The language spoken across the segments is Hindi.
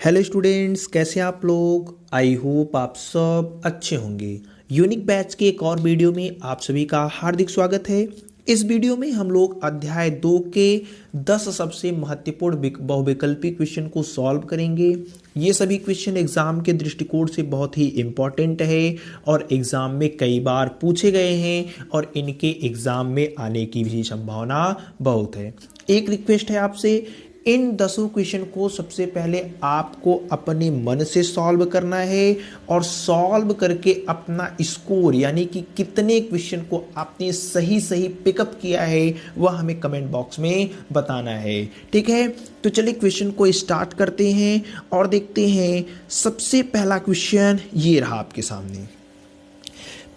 हेलो स्टूडेंट्स, कैसे हैं आप लोग। आई होप आप सब अच्छे होंगे। यूनिक बैच के एक और वीडियो में आप सभी का हार्दिक स्वागत है। इस वीडियो में हम लोग अध्याय 2 के 10 सबसे महत्वपूर्ण बहुविकल्पी क्वेश्चन को सॉल्व करेंगे। ये सभी क्वेश्चन एग्जाम के दृष्टिकोण से बहुत ही इम्पॉर्टेंट है और एग्जाम में कई बार पूछे गए हैं और इनके एग्जाम में आने की भी संभावना बहुत है। एक रिक्वेस्ट है आपसे, इन 10 क्वेश्चन को सबसे पहले आपको अपने मन से सॉल्व करना है और सॉल्व करके अपना स्कोर यानी कि कितने क्वेश्चन को आपने सही सही पिकअप किया है वह हमें कमेंट बॉक्स में बताना है। ठीक है, तो चलिए क्वेश्चन को स्टार्ट करते हैं और देखते हैं। सबसे पहला क्वेश्चन ये रहा आपके सामने।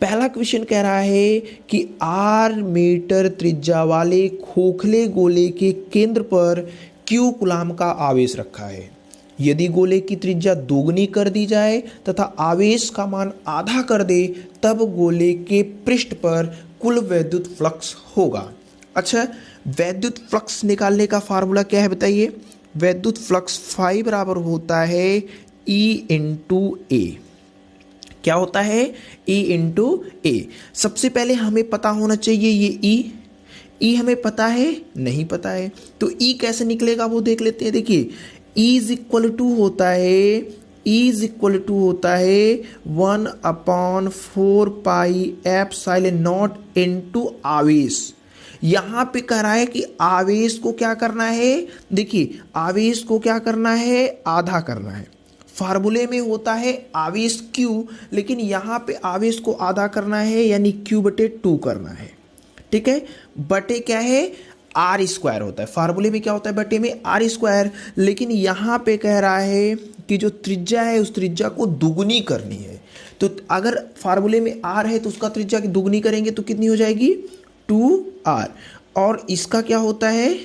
पहला क्वेश्चन कह रहा है कि 8 मीटर त्रिज्या वाले खोखले गोले के केंद्र पर Q कूलाम का आवेश रखा है। यदि गोले की त्रिज्या दोगुनी कर दी जाए तथा आवेश का मान आधा कर दे तब गोले के पृष्ठ पर कुल वैद्युत फ्लक्स होगा। अच्छा, वैद्युत फ्लक्स निकालने का फार्मूला क्या है बताइए। वैद्युत फ्लक्स फाई बराबर होता है E इंटू ए। क्या होता है? E इंटू ए। सबसे पहले हमें पता होना चाहिए ये E हमें पता है, नहीं पता है, तो E कैसे निकलेगा वो देख लेते हैं। देखिए E इज इक्वल टू होता है 1/4 पाई एप्सिलॉन नॉट इनटू आवेश। यहां पे कह रहा है कि आवेश को क्या करना है। देखिए आवेश को क्या करना है, आधा करना है। फार्मूले में होता है आवेश Q, लेकिन यहां पे आवेश को आधा करना है यानी Q/2 करना है। ठीक है, बटे क्या है, आर स्क्वायर होता है। फार्मूले में क्या होता है, बटे में आर स्क्वायर। लेकिन यहां पे कह रहा है कि जो त्रिज्या है उस त्रिज्या को दुगुनी करनी है। तो अगर फार्मूले में आर है तो उसका त्रिज्या की दुगुनी करेंगे तो कितनी हो जाएगी, 2r। और इसका क्या होता है,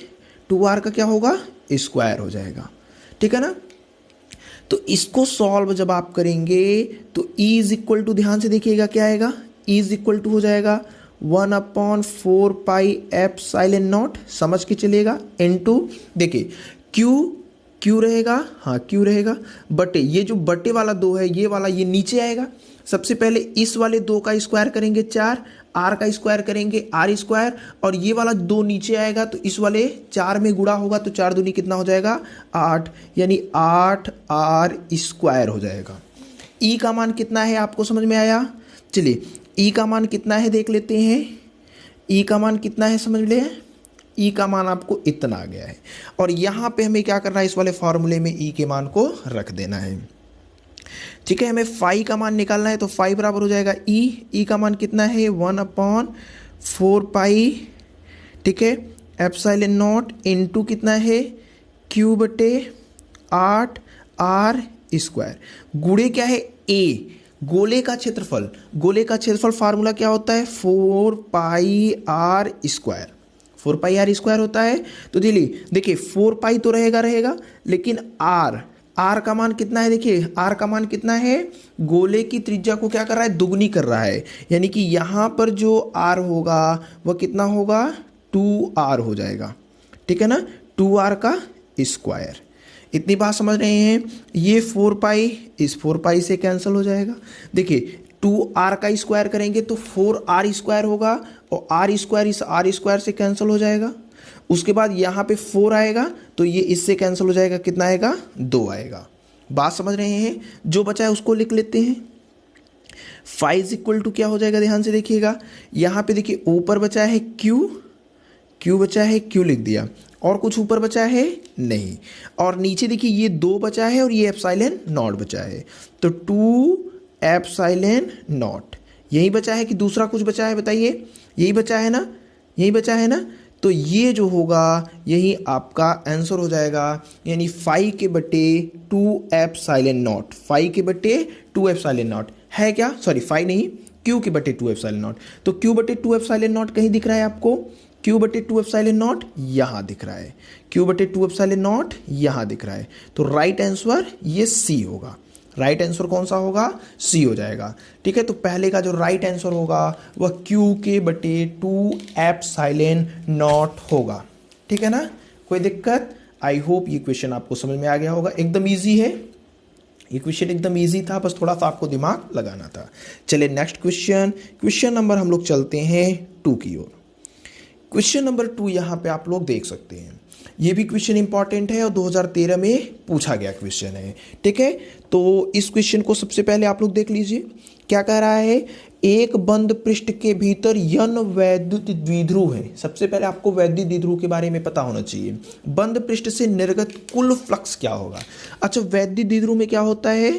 2r का क्या होगा, स्क्वायर हो जाएगा। ठीक है ना। तो इसको सॉल्व जब आप करेंगे तो E इज इक्वल टू, ध्यान से देखिएगा क्या आएगा, E इज इक्वल टू हो जाएगा 1/4 पाई एप्सिलॉन नॉट, समझ के चलिएगा, इनटू देखिए क्यू रहेगा, हाँ क्यू रहेगा, बटे ये जो बटे वाला 2 है ये वाला ये नीचे आएगा। सबसे पहले इस वाले 2 का स्क्वायर करेंगे 4, आर का स्क्वायर करेंगे आर स्क्वायर, और ये वाला 2 नीचे आएगा तो इस वाले 4 में गुणा होगा तो 4 दूनी कितना हो जाएगा, 8, यानी 8r स्क्वायर हो जाएगा। ई का मान कितना है आपको समझ में आया। चलिए ई का मान कितना है देख लेते हैं। ई का मान कितना है समझ ले, ई का मान आपको इतना आ गया है और यहाँ पे हमें क्या करना है, इस वाले फॉर्मूले में ई के मान को रख देना है। ठीक है, हमें फाई का मान निकालना है तो फाई बराबर हो जाएगा ई का मान कितना है 1/4 पाई, ठीक है, एप्सिलॉन नॉट इनटू कितना है Q/8 आर स्क्वायर, गुणे क्या है ए, गोले का क्षेत्रफल। गोले का क्षेत्रफल फार्मूला क्या होता है, 4 pi R square, 4 pi R square होता है। तो देखिए 4 पाई तो रहेगा, लेकिन आर का मान कितना है, देखिए आर का मान कितना है, गोले की त्रिज्या को क्या कर रहा है, दुगनी कर रहा है, यानी कि यहां पर जो आर होगा वह कितना होगा, 2r हो जाएगा। ठीक है ना, 2r का स्क्वायर। इतनी बात समझ रहे हैं। ये 4 पाई इस 4 पाई से कैंसिल हो जाएगा। देखिए 2r का स्क्वायर करेंगे तो 4r स्क्वायर होगा और r स्क्वायर इस r स्क्वायर से कैंसिल हो जाएगा। उसके बाद यहाँ पे 4 आएगा तो ये इससे कैंसिल हो जाएगा, कितना आएगा, 2 आएगा। बात समझ रहे हैं। जो बचा है उसको लिख लेते हैं। फाई इज इक्वल टू क्या हो जाएगा, ध्यान से देखिएगा। यहाँ पे देखिए ऊपर बचा है क्यू बचा है, क्यू लिख दिया, और कुछ ऊपर बचा है नहीं, और नीचे देखिए ये 2 बचा है और ये एप्सिलॉन नॉट बचा है, तो 2 एप्सिलॉन नॉट यही बचा है कि दूसरा कुछ बचा है बताइए, यही बचा है ना, यही बचा है ना। तो ये जो होगा यही आपका आंसर हो जाएगा, यानी फाई के बटे 2 एप्सिलॉन नॉट, फाई के बटे 2 एप्सिलॉन नॉट है क्या, सॉरी फाई नहीं, क्यू के बटे 2 एप्सिलॉन नॉट। तो क्यू बटे 2 एप्सिलॉन नॉट कहीं दिख रहा है आपको, Q/2 एप्सिलॉन नॉट यहाँ दिख रहा है, Q/2 एप्सिलॉन नॉट यहाँ दिख रहा है। तो राइट आंसर ये सी होगा। राइट आंसर कौन सा होगा, सी हो जाएगा। ठीक है, तो पहले का जो राइट आंसर होगा वह Q/2 एप्सिलॉन नॉट होगा। ठीक है ना, कोई दिक्कत आई होप ये क्वेश्चन आपको समझ में आ गया होगा, एकदम ईजी है ये क्वेश्चन, एकदम इजी था, बस थोड़ा सा आपको दिमाग लगाना था। चलिए नेक्स्ट क्वेश्चन, क्वेश्चन नंबर हम लोग चलते हैं 2 की ओर। क्वेश्चन नंबर 2 यहाँ पे आप लोग देख सकते हैं, ये भी क्वेश्चन इंपॉर्टेंट है और 2013 में पूछा गया क्वेश्चन है, ठीक है। तो इस क्वेश्चन को सबसे पहले आप लोग देख लीजिए, क्या कह रहा है, एक बंद पृष्ठ के भीतर n वैद्युत द्विध्रुव है। सबसे पहले आपको वैद्युत द्विध्रुव के बारे में पता होना चाहिए। बंद पृष्ठ से निर्गत कुल फ्लक्स क्या होगा। अच्छा, वैद्युत द्विध्रुव में क्या होता है,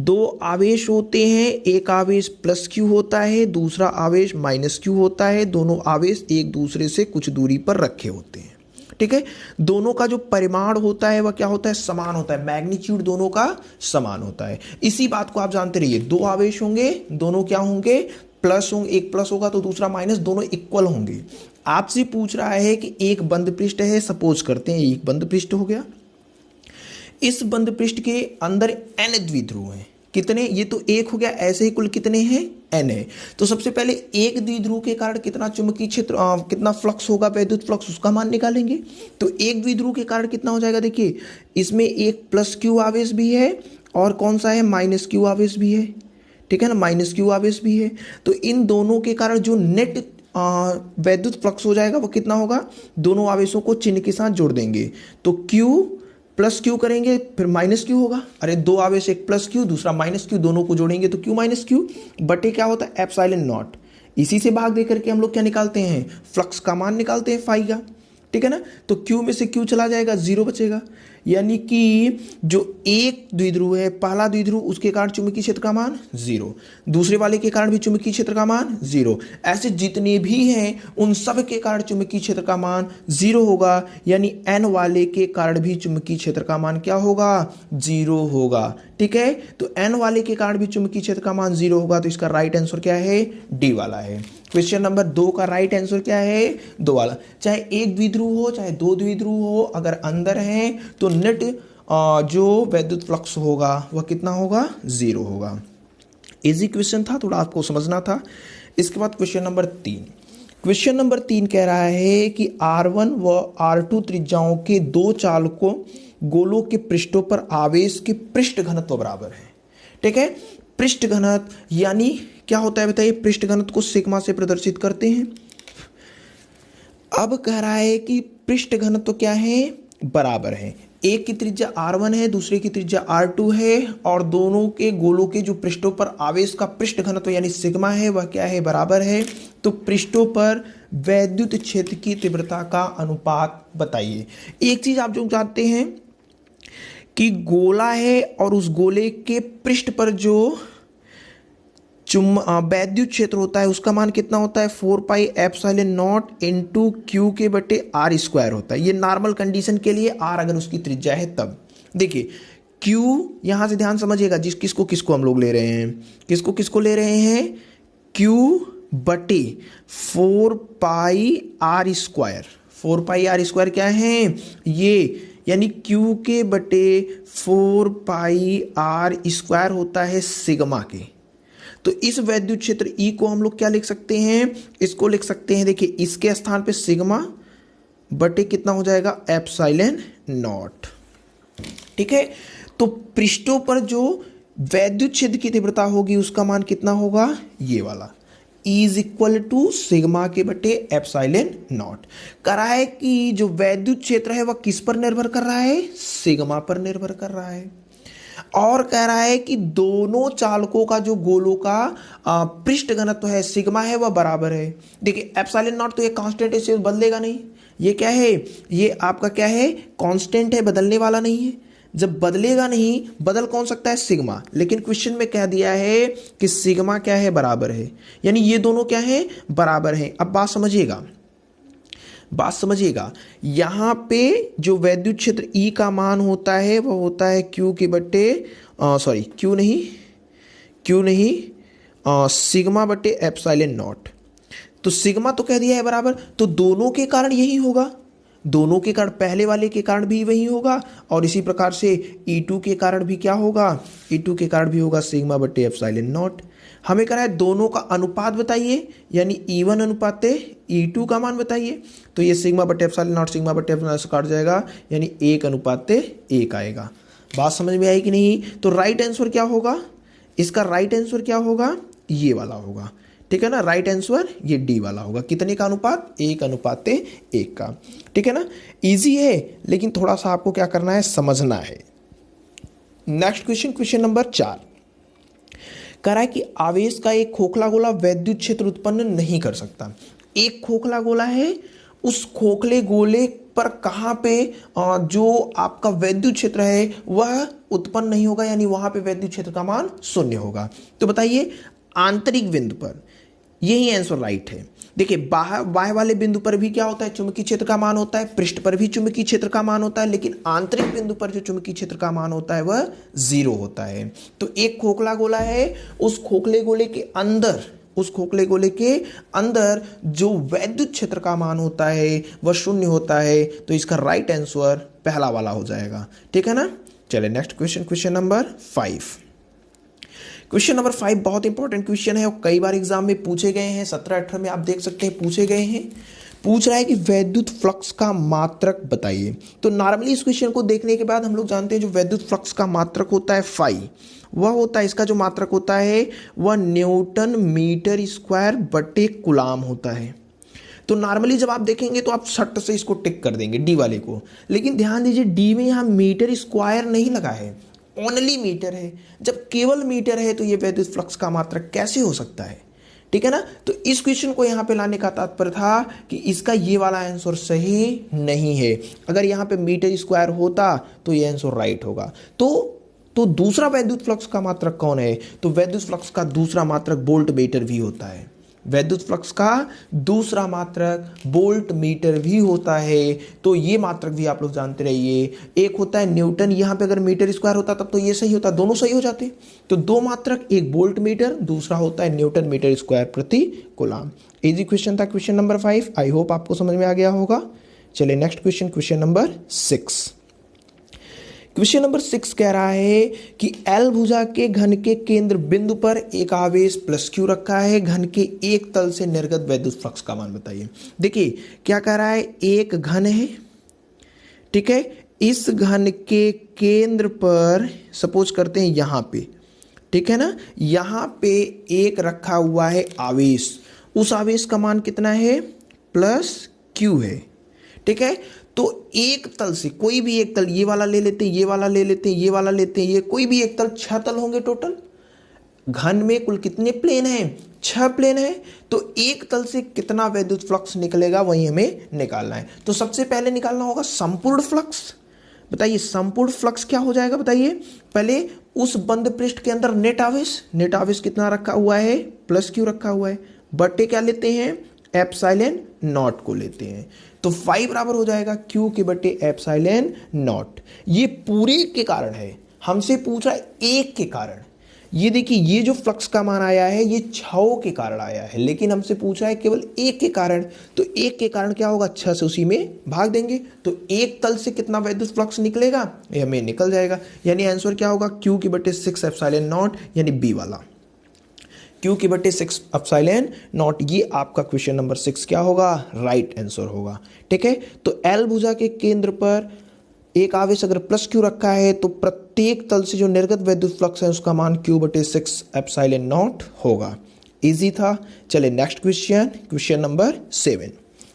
2 आवेश होते हैं, एक आवेश प्लस क्यू होता है, दूसरा आवेश माइनस क्यू होता है। दोनों आवेश एक दूसरे से कुछ दूरी पर रखे होते हैं, ठीक है। दोनों का जो परिमाण होता है वह क्या होता है, समान होता है, मैग्नीट्यूड दोनों का समान होता है। इसी बात को आप जानते रहिए, 2 आवेश होंगे, दोनों क्या होंगे, प्लस होंगे, एक प्लस होगा तो दूसरा माइनस, दोनों इक्वल होंगे। आपसे पूछ रहा है कि एक बंद पृष्ठ है, सपोज करते हैं एक बंद पृष्ठ हो गया, इस बंद पृष्ठ के अंदर n द्विध्रुव हैं, कितने, ये तो एक हो गया, ऐसे ही कुल कितने हैं, n है। तो सबसे पहले एक द्विध्रुव के कारण कितना चुंबकीय क्षेत्र, कितना फ्लक्स होगा, वैद्युत फ्लक्स, उसका मान निकालेंगे। तो एक द्विध्रुव के कारण कितना हो जाएगा, देखिए इसमें एक प्लस क्यू आवेश भी है और कौन सा है, माइनस क्यू आवेश भी है, ठीक है ना, माइनस क्यू आवेश भी है। तो इन दोनों के कारण जो नेट वैद्युत फ्लक्स हो जाएगा वो कितना होगा, दोनों आवेशों को चिन्ह के साथ जोड़ देंगे, तो Q प्लस क्यू करेंगे फिर माइनस क्यू होगा, अरे 2 आवेश, एक प्लस क्यू दूसरा माइनस क्यू, दोनों को जोड़ेंगे तो Q माइनस क्यू बटे क्या होता है, एप्सिलॉन नॉट। इसी से भाग दे करके हम लोग क्या निकालते हैं, फ्लक्स का मान निकालते हैं फाई का, ठीक है ना। तो Q में से Q चला जाएगा, 0 बचेगा, यानी कि जो एक द्विध्रुव है, पहला द्विध्रुव, उसके कारण चुंबकीय क्षेत्र का मान 0, दूसरे वाले के कारण भी चुंबकीय क्षेत्र का मान 0, ऐसे जितने भी हैं उन सब के कारण चुंबकीय क्षेत्र का मान 0 होगा, यानी n वाले के कारण भी चुंबकीय क्षेत्र का मान क्या होगा, 0 होगा, ठीक है। तो n वाले के कारण भी चुंबकीय क्षेत्र का मान 0 होगा, तो इसका राइट आंसर क्या है, डी वाला है। क्वेश्चन नंबर 2 का राइट आंसर क्या है, 2 वाला। चाहे एक द्विध्रुव हो चाहे 2 द्विध्रुव हो, अगर अंदर है तो नेट जो वैद्युत फ्लक्स होगा वह कितना होगा, 0 होगा। इजी क्वेश्चन था, थोड़ा आपको समझना था। इसके बाद क्वेश्चन नंबर 3, क्वेश्चन नंबर 3 कह रहा है कि R1 व R2 त्रिज्याओं के 2 चालकों गोलों के पृष्ठों पर आवेश के पृष्ठ घनत्व बराबर है, ठीक है। पृष्ठ घनत्व यानी क्या होता है बताइए, पृष्ठ घनत्व को सिग्मा से प्रदर्शित करते हैं। अब कह रहा है कि पृष्ठ घनत्व क्या है, बराबर है, एक की त्रिज्या R1 है, दूसरे की त्रिज्या R2 है, और दोनों के गोलों के जो पृष्ठों पर आवेश का पृष्ठ घनत्व यानी सिग्मा है वह क्या है, बराबर है। तो पृष्ठों पर वैद्युत क्षेत्र की तीव्रता का अनुपात बताइए। एक चीज आप जो जानते हैं कि गोला है और उस गोले के पृष्ठ पर जो वैद्युत क्षेत्र होता है उसका मान कितना होता है, 4 pi epsilon not into Q के बटे आर स्क्वायर होता है। ये नॉर्मल कंडीशन के लिए, आर अगर उसकी त्रिज्या है तब। देखिए क्यू, यहां से ध्यान समझिएगा, किसको हम लोग ले रहे हैं, किसको ले रहे हैं, क्यू बटे 4 pi R square. 4 pi R square क्या है, ये यानी Q के बटे 4 पाई आर स्क्वायर होता है सिग्मा के। तो इस वैद्युत क्षेत्र E को हम लोग क्या लिख सकते हैं, इसको लिख सकते हैं, देखिए इसके स्थान पे सिग्मा बटे कितना हो जाएगा, एप्सिलॉन नॉट, ठीक है। तो पृष्ठों पर जो वैद्युत क्षेत्र की तीव्रता होगी उसका मान कितना होगा, ये वाला, इज इक्वल टू सिग्मा के बटे एप्सिलॉन नॉट। कह रहा है कि जो वैद्युत क्षेत्र है वह किस पर निर्भर कर रहा है, सिग्मा पर निर्भर कर रहा है। और कह रहा है कि दोनों चालकों का जो गोलों का पृष्ठ घनत्व है सिग्मा है वह बराबर है। देखिए एप्सिलॉन नॉट तो ये कांस्टेंट है, इसे बदलेगा नहीं, ये क्या है, ये आपका क्या है, कांस्टेंट है, बदलने वाला नहीं है। जब बदलेगा नहीं, बदल कौन सकता है, सिग्मा, लेकिन क्वेश्चन में कह दिया है कि सिग्मा क्या है, बराबर है, यानी ये दोनों क्या है, बराबर है। अब बात समझिएगा, यहां पे जो वैद्युत क्षेत्र E का मान होता है वह होता है Q के बटे Q नहीं सिग्मा बटे एप्सिलॉन नॉट। तो सिग्मा तो कह दिया है बराबर, तो दोनों के कारण यही होगा, दोनों के कारण, पहले वाले के कारण भी वही होगा और इसी प्रकार से E2 के कारण भी क्या होगा, E2 के कारण भी होगा सिग्मा बटे एप्सिलॉन नॉट। हमें कह रहा है दोनों का अनुपात बताइए, यानी E1 अनुपात E2 का मान बताइए। तो ये सिग्मा बटे एप्सिलॉन नॉट सिग्मा बटे एप्सिलॉन से काट जाएगा, यानी 1 अनुपात 1 आएगा। बात समझ में आई कि नहीं? तो राइट आंसर क्या होगा, इसका राइट आंसर क्या होगा, ये वाला होगा, ठीक है ना। राइट आंसर ये डी वाला होगा। कितने का अनुपात, 1 अनुपात 1 का, ठीक है ना। इजी है, लेकिन थोड़ा सा आपको क्या करना है, समझना है। नेक्स्ट क्वेश्चन, क्वेश्चन नंबर 4 कह रहा है कि आवेश का एक खोखला गोला वैद्युत क्षेत्र उत्पन्न नहीं कर सकता। एक खोखला गोला है, उस खोखले गोले पर कहां पे जो आपका वैद्युत क्षेत्र है वह उत्पन्न नहीं होगा, यानी वहां पे वैद्युत क्षेत्र का मान 0 होगा। तो बताइए आंतरिक बिंदु पर, यही आंसर राइट है। देखिए बाह्य वाले बिंदु पर भी क्या होता है, चुंबकीय क्षेत्र का मान होता है, पृष्ठ पर भी चुंबकीय क्षेत्र का मान होता है, लेकिन आंतरिक बिंदु पर जो चुंबकीय क्षेत्र का मान होता है वह 0 होता है। तो एक खोखला गोला है, उस खोखले गोले के अंदर जो वैद्युत क्षेत्र का मान होता है वह 0 होता है। तो इसका राइट आंसर पहला वाला हो जाएगा, ठीक है ना। चलिए next question, question number 5। Question number 5 बहुत इंपॉर्टेंट क्वेश्चन है और कई बार एग्जाम में पूछे गए हैं, 17-18 में आप देख सकते हैं पूछे गए हैं। पूछ रहा है कि वैद्युत फ्लक्स का मात्रक बताइए। तो नॉर्मली इस क्वेश्चन को देखने के बाद हम लोग जानते हैं जो वैद्युत फ्लक्स का मात्रक होता है फाई, वह होता है, इसका जो मात्रक होता है वह न्यूटन मीटर स्क्वायर बटे कूलाम होता है। तो नॉर्मली जब आप देखेंगे तो आप सट से इसको टिक कर देंगे डी वाले को, लेकिन ध्यान दीजिए डी में यहाँ मीटर स्क्वायर नहीं लगा है, ओनली मीटर है। जब केवल मीटर है तो ये वैद्युत फ्लक्स का मात्रक कैसे हो सकता है, ठीक है ना। तो इस क्वेश्चन को यहाँ पे लाने का तात्पर्य था कि इसका ये वाला आंसर सही नहीं है। अगर यहाँ पे मीटर स्क्वायर होता तो ये आंसर राइट होगा। तो दूसरा वैद्युत फ्लक्स का मात्रक कौन है, तो वैद्युत फ्लक्स का दूसरा मात्रक वोल्ट मीटर भी होता है। वैद्युत फ्लक्स का दूसरा मात्रक वोल्ट मीटर भी होता है। तो ये मात्रक भी आप लोग जानते रहिए। एक होता है न्यूटन, यहाँ पे अगर मीटर स्क्वायर होता तब तो ये सही होता, दोनों सही हो जाते। तो दो मात्रक, एक वोल्ट मीटर, दूसरा होता है न्यूटन मीटर स्क्वायर प्रति कूलाम। इजी क्वेश्चन था क्वेश्चन नंबर 5। आई होप आपको समझ में आ गया होगा। चलिए next question, question number 6। Question number 6 कह रहा है कि एल भुजा के घन के केंद्र बिंदु पर एक आवेश प्लस क्यू रखा है, घन के एक तल से निर्गत वैद्युत फ्लक्स का मान बताइए। देखिए क्या कह रहा है, एक घन है, ठीक है, इस घन के केंद्र पर सपोज करते हैं यहां पे, ठीक है ना, यहां पे एक रखा हुआ है आवेश, उस आवेश का मान कितना है, प्लस क्यू है, ठीक है। तो एक तल से कोई भी एक तल, ये वाला ले लेते हैं, ये वाला ले लेते हैं, ये वाला लेते हैं, ये कोई भी एक तल, 6 तल होंगे टोटल। घन में कुल कितने प्लेन हैं, 6 प्लेन है। तो एक तल से कितना वैद्युत फ्लक्स निकलेगा वही हमें निकालना है। तो सबसे पहले निकालना होगा संपूर्ण फ्लक्स। बताइए संपूर्ण फ्लक्स क्या हो जाएगा, बताइए। पहले उस बंद पृष्ठ के अंदर नेट आवेश कितना रखा हुआ है, प्लस क्यू रखा हुआ है, बटे क्या लेते हैं, एप्सिलॉन नॉट को लेते हैं। तो 5 बराबर हो जाएगा क्यू के बटे एप्सिलॉन नॉट। ये पूरे के कारण है, हमसे पूछ रहा है एक के कारण। ये देखिए ये जो फ्लक्स का मान आया है ये 6 के कारण आया है, लेकिन हमसे पूछ रहा है केवल एक के कारण। तो एक के कारण क्या होगा, 6 से उसी में भाग देंगे। तो एक तल से कितना वैद्युत फ्लक्स निकलेगा, ये हमें निकल जाएगा। यानी आंसर क्या होगा, क्यू के बटे 6 एप्सिलॉन नॉट, यानी बी वाला, क्यू के बटे 6 एप्सिलॉन नॉट। ये आपका क्वेश्चन नंबर 6 क्या होगा, राइट आंसर होगा, ठीक है। तो एल भुजा के केंद्र पर एक आवेश अगर प्लस क्यू रखा है तो प्रत्येक तल से जो निर्गत वैद्युत फ्लक्स है उसका मान क्यू बटे 6 एप्सिलॉन नॉट होगा। इजी था। चले नेक्स्ट क्वेश्चन, क्वेश्चन नंबर 7।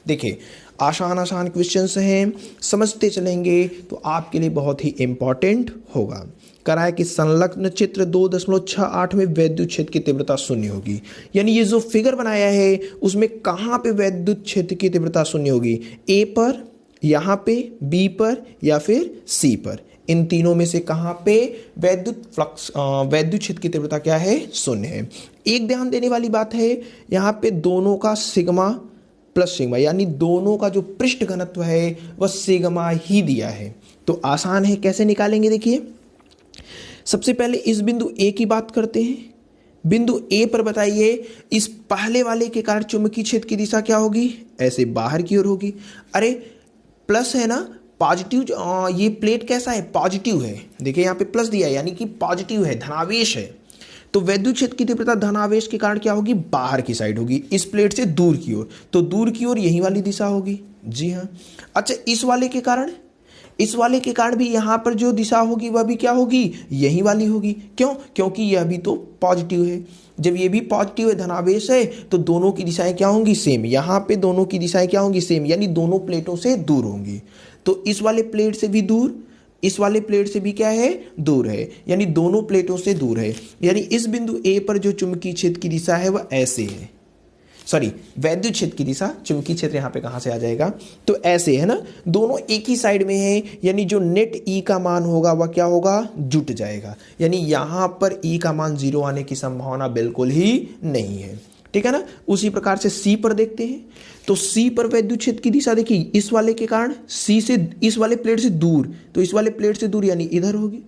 देखिए आसान क्वेश्चंस हैं, समझते चलेंगे तो आपके लिए बहुत ही इंपॉर्टेंट होगा। करा है कि संलग्न चित्र 2.68 में वैद्युत क्षेत्र की तीव्रता 0 होगी। यानी ये जो फिगर बनाया है उसमें कहाँ पे वैद्युत क्षेत्र की तीव्रता 0 होगी, ए पर, यहाँ पे, बी पर या फिर सी पर। इन तीनों में से कहाँ पे वैद्युत क्षेत्र की तीव्रता क्या है, 0 है। एक ध्यान देने वाली बात है, यहाँ पे दोनों का सिग्मा प्लस सिग्मा, यानी दोनों का जो पृष्ठ घनत्व है वह सिग्मा ही दिया है। तो आसान है, कैसे निकालेंगे देखिए। सबसे पहले इस बिंदु ए की बात करते हैं। बिंदु ए पर बताइए इस पहले वाले के कारण चुंबकीय क्षेत्र की दिशा क्या होगी, ऐसे बाहर की ओर होगी। अरे प्लस है ना, पॉजिटिव, ये प्लेट कैसा है, पॉजिटिव है, देखिए यहाँ पे प्लस दिया है यानी कि पॉजिटिव है, धनावेश है। तो वैद्युत क्षेत्र की तीव्रता धनावेश के कारण क्या होगी, बाहर की साइड होगी, इस प्लेट से दूर की ओर, तो दूर की ओर यही वाली दिशा होगी। जी हाँ। अच्छा, इस वाले के कारण भी यहाँ पर जो दिशा होगी वह भी क्या होगी, यही वाली होगी। क्यों, क्योंकि यह भी तो पॉजिटिव है। जब ये भी पॉजिटिव है, धनावेश है, तो दोनों की दिशाएं क्या होंगी, सेम। यहाँ पे दोनों की दिशाएं क्या होंगी, सेम, यानी दोनों प्लेटों से दूर होंगी। तो इस वाले प्लेट से भी दूर, इस वाले प्लेट से भी क्या है, दूर है, यानी दोनों प्लेटों से दूर है। यानी इस बिंदु ए पर जो चुंबकीय क्षेत्र की दिशा है वह ऐसे है, सॉरी वैद्युत क्षेत्र की दिशा, चुंबकीय क्षेत्र यहाँ पे कहाँ से आ जाएगा, तो ऐसे है ना, दोनों एक ही साइड में है, यानी जो नेट ई का मान होगा वह क्या होगा, जुट जाएगा। यानी यहाँ पर ई का मान 0 आने की संभावना बिल्कुल ही नहीं है। ठीक है ना। उसी प्रकार से सी पर देखते हैं, तो सी पर वैद्युत क्षेत्र की दिशा देखिए, इस वाले के कारण सी से, इस वाले प्लेट से दूर, तो इस वाले प्लेट से दूर यानी इधर होगी।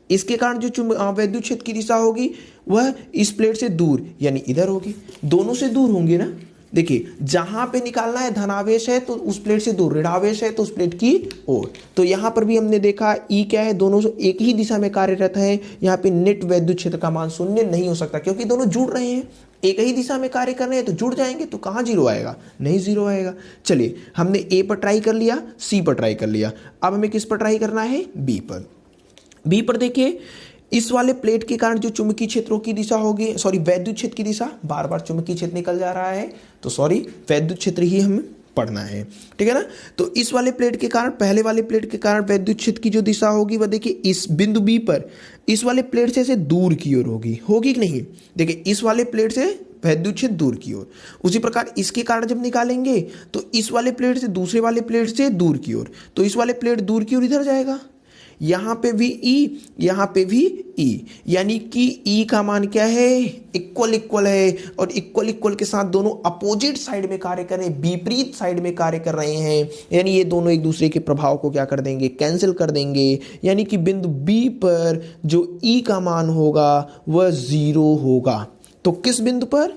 इसके कारण जो वैद्युत क्षेत्र की दिशा होगी वह इस प्लेट से दूर यानी इधर होगी, दोनों से दूर होंगे ना। देखिए जहां पे निकालना है धनावेश है तो उस प्लेट से दूर, ऋणावेश है तो उस प्लेट की ओर। तो यहां पर भी हमने देखा ई क्या है, दोनों एक ही दिशा में कार्यरत है। यहाँ पे नेट वैद्युत क्षेत्र का मान 0 नहीं हो सकता, क्योंकि दोनों जुड़ रहे हैं, एक ही दिशा में कार्य कर रहे हैं, तो जुड़ जाएंगे, तो कहाँ 0 आएगा, नहीं 0 आएगा। चलिए हमने ए पर ट्राई कर लिया, सी पर ट्राई कर लिया, अब हमें किस पर ट्राई करना है, बी पर। बी पर देखिए, इस वाले प्लेट के कारण जो चुंबकीय क्षेत्रों की दिशा होगी, सॉरी वैद्युत क्षेत्र की दिशा, बार बार चुंबकीय क्षेत्र निकल जा रहा है, तो सॉरी वैद्युत क्षेत्र ही हमें पढ़ना है। ठीक है ना। तो इस वाले प्लेट के कारण, पहले वाले प्लेट के कारण वैद्युत क्षेत्र की जो दिशा होगी वह देखिए इस बिंदु बी पर, इस वाले प्लेट से दूर की ओर होगी, होगी कि नहीं। देखिए इस वाले प्लेट से वैद्युत क्षेत्र दूर की ओर। उसी प्रकार इसके कारण जब निकालेंगे तो इस वाले प्लेट से दूसरे वाले प्लेट से दूर की ओर, तो इस वाले प्लेट दूर की ओर इधर जाएगा, यहां पे भी ई, यहां पे भी ई, यानी कि ई का मान क्या है, इक्वल इक्वल है, और इक्वल इक्वल के साथ दोनों अपोजिट साइड में कार्य कर रहे हैं, विपरीत साइड में कार्य कर रहे हैं, यानी ये दोनों एक दूसरे के प्रभाव को क्या कर देंगे, कैंसिल कर देंगे। यानी कि बिंदु बी पर जो ई का मान होगा वह 0 होगा। तो किस बिंदु पर,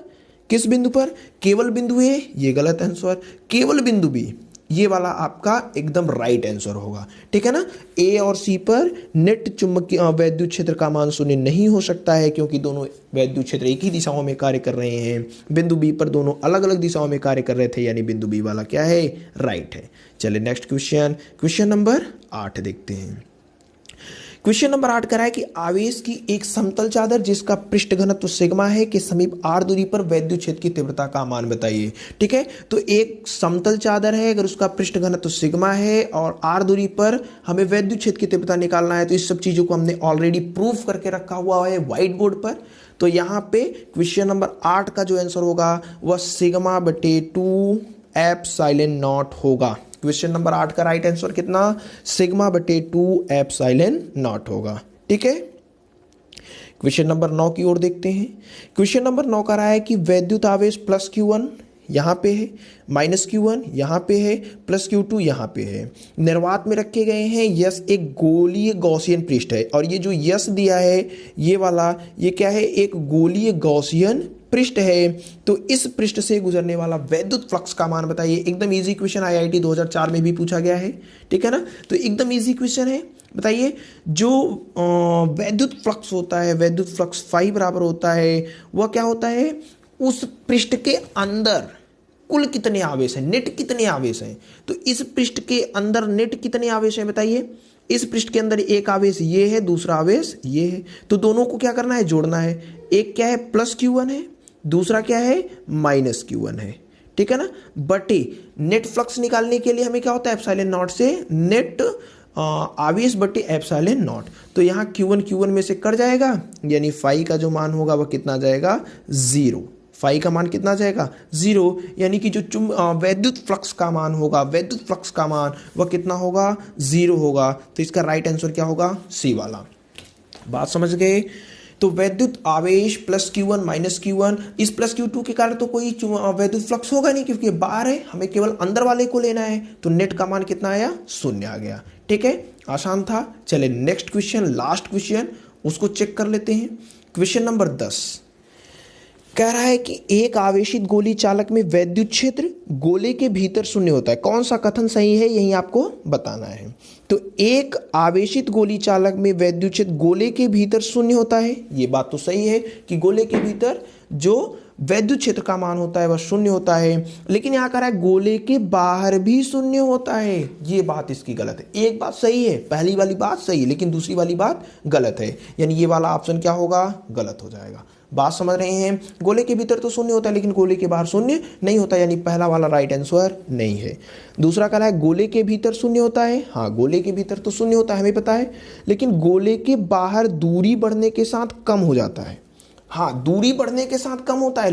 किस बिंदु पर, केवल बिंदु ए, ये गलत आंसर, केवल बिंदु बी, ये वाला आपका एकदम राइट आंसर होगा। ठीक है ना। ए और सी पर नेट चुंबकीय वैद्युत क्षेत्र का मान 0 नहीं हो सकता है, क्योंकि दोनों वैद्युत क्षेत्र एक ही दिशाओं में कार्य कर रहे हैं। बिंदु बी पर दोनों अलग अलग दिशाओं में कार्य कर रहे थे, यानी बिंदु बी वाला क्या है, राइट है। चलिए नेक्स्ट क्वेश्चन, क्वेश्चन नंबर 8 देखते हैं। क्वेश्चन नंबर 8 कह रहा है कि आवेश की एक समतल चादर जिसका पृष्ठ घनत्व सिग्मा है के समीप r दूरी पर वैद्युत क्षेत्र की तीव्रता का मान बताइए। ठीक है। तो एक समतल चादर है, अगर उसका पृष्ठ घनत्व सिग्मा है और r दूरी पर हमें वैद्युत क्षेत्र की तीव्रता निकालना है, तो इस सब चीजों को हमने ऑलरेडी प्रूफ करके रखा हुआ है व्हाइट बोर्ड पर। तो यहाँ पे क्वेश्चन नंबर 8 का जो आंसर होगा वह सिग्मा बटे 2 एप्सिलॉन नॉट होगा। क्वेश्चन नंबर 8 का राइट आंसर कितना, सिग्मा बटे 2 एप्सिलॉन नॉट होगा। ठीक है। क्वेश्चन नंबर 9 की ओर देखते हैं। क्वेश्चन नंबर 9 का रहा है कि वैद्युत आवेश प्लस Q1 यहाँ पे है, माइनस Q1 यहाँ पे है, प्लस Q2 यहाँ पे है, निर्वात में रखे गए हैं। यस एक गोलीय गॉसियन पृष्ठ है, और ये जो यस दिया है ये वाला, ये क्या है, एक गोलीय गॉसियन पृष्ठ है। तो इस पृष्ठ से गुजरने वाला वैद्युत फ्लक्स का मान बताइए। एकदम इजी क्वेश्चन, IIT 2004 में भी पूछा गया है। ठीक है ना। तो एकदम इजी क्वेश्चन है। बताइए जो वैद्युत फ्लक्स होता है, वैद्युत फ्लक्स फाई बराबर होता है, वह क्या होता है, उस पृष्ठ के अंदर कुल कितने आवेश हैं, नेट कितने आवेश हैं। तो इस पृष्ठ के अंदर नेट कितने आवेश हैं बताइए। इस पृष्ठ के अंदर एक आवेश ये है, दूसरा आवेश ये है, तो दोनों को क्या करना है, जोड़ना है। एक क्या है, प्लस Q1 है, दूसरा क्या है, माइनस Q1 है। ठीक है ना। बटे नेट फ्लक्स निकालने के लिए हमें क्या होता है, एप्सिलॉन नॉट से नेट आवेश बटे एप्सिलॉन नॉट। तो यहाँ Q1 में से कट जाएगा, यानी फाई का जो मान होगा वह कितना जाएगा, 0। फाई का मान कितना जाएगा, 0, यानी कि जो वैद्युत फ्लक्स का मान होगा, वैद्युत फ्लक्स का मान वह कितना होगा, 0 होगा। तो इसका राइट आंसर क्या होगा, सी वाला। बात समझ गए। तो वैद्युत आवेश प्लस Q1 माइनस Q1, इस प्लस Q2 के कारण तो कोई वैद्युत फ्लक्स होगा नहीं, क्योंकि बाहर है, हमें केवल अंदर वाले को लेना है। तो नेट का मान कितना आया, 0 आ गया। ठीक है, आसान था। चले नेक्स्ट क्वेश्चन, लास्ट क्वेश्चन, उसको चेक कर लेते हैं। Question number 10। कह रहा है कि एक आवेशित गोली चालक में वैद्युत क्षेत्र गोले के भीतर शून्य होता है। कौन सा कथन सही है, यही आपको बताना है। तो एक आवेशित गोली चालक में वैद्युत क्षेत्र गोले के भीतर शून्य होता है, ये बात तो सही है कि गोले के भीतर जो वैद्युत क्षेत्र का मान होता है वह शून्य होता है। लेकिन यहाँ कह रहा है गोले के बाहर भी शून्य होता है, ये बात इसकी गलत है। एक बात सही है, पहली वाली बात सही है, लेकिन दूसरी वाली बात गलत है, यानी ये वाला ऑप्शन क्या होगा, गलत हो जाएगा। बात समझ रहे हैं? गोले के भीतर तो शून्य होता है लेकिन गोले के बाहर शून्य नहीं होता, यानी पहला वाला राइट आंसर नहीं है। दूसरा कह रहा है गोले के भीतर शून्य होता है, हाँ गोले के भीतर तो शून्य होता है हमें पता है, लेकिन गोले के बाहर दूरी बढ़ने के साथ कम हो जाता है। हाँ दूरी बढ़ने के साथ कम होता है,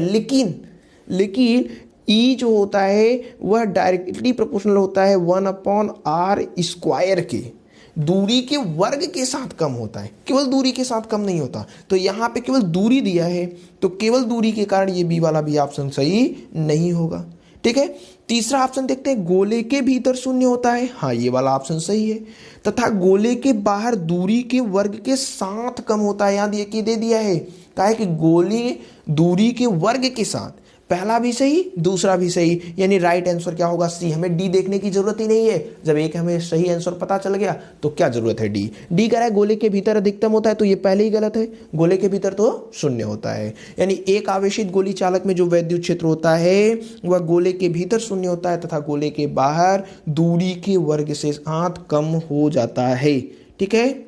लेकिन ई जो होता है वह डायरेक्टली प्रोपोर्शनल होता है 1/r² के, दूरी के वर्ग के साथ कम होता है, केवल दूरी के साथ कम नहीं होता। तो यहाँ पे केवल दूरी दिया है, तो केवल दूरी के कारण ये बी वाला भी ऑप्शन सही नहीं होगा। ठीक है, तीसरा ऑप्शन देखते हैं, गोले के भीतर शून्य होता है, हाँ ये वाला ऑप्शन सही है। तथा गोले के बाहर दूरी के वर्ग के साथ कम होता है, यहाँ दे दिया है, कहा है कि गोले दूरी के वर्ग के साथ, पहला भी सही दूसरा भी सही, यानी राइट आंसर क्या होगा, सी। हमें डी देखने की जरूरत ही नहीं है, जब एक हमें सही आंसर पता चल गया तो क्या जरूरत है डी। डी कह रहा है गोले के भीतर अधिकतम होता है, तो ये पहले ही गलत है, गोले के भीतर तो शून्य होता है। यानी एक आवेशित गोली चालक में जो वैद्युत क्षेत्र होता है वह गोले के भीतर शून्य होता है तथा गोले के बाहर दूरी के वर्ग से साथ कम हो जाता है। ठीक है,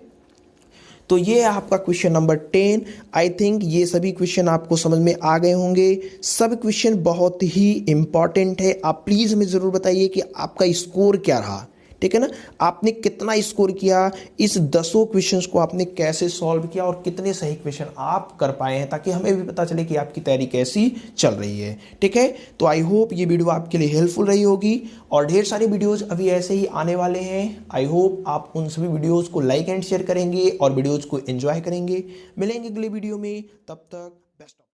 तो ये है आपका क्वेश्चन नंबर 10। आई थिंक ये सभी क्वेश्चन आपको समझ में आ गए होंगे। सब क्वेश्चन बहुत ही इंपॉर्टेंट है। आप प्लीज़ हमें ज़रूर बताइए कि आपका स्कोर क्या रहा, ठीक है ना, आपने कितना स्कोर किया, इस 10 क्वेश्चंस को आपने कैसे सॉल्व किया और कितने सही क्वेश्चन आप कर पाए हैं, ताकि हमें भी पता चले कि आपकी तैयारी कैसी चल रही है। ठीक है, तो आई होप ये वीडियो आपके लिए हेल्पफुल रही होगी और ढेर सारे वीडियोस अभी ऐसे ही आने वाले हैं। आई होप आप उन सभी वीडियोस को लाइक एंड शेयर करेंगे और वीडियोस को एंजॉय करेंगे। मिलेंगे अगले वीडियो में, तब तक बेस्ट ऑफ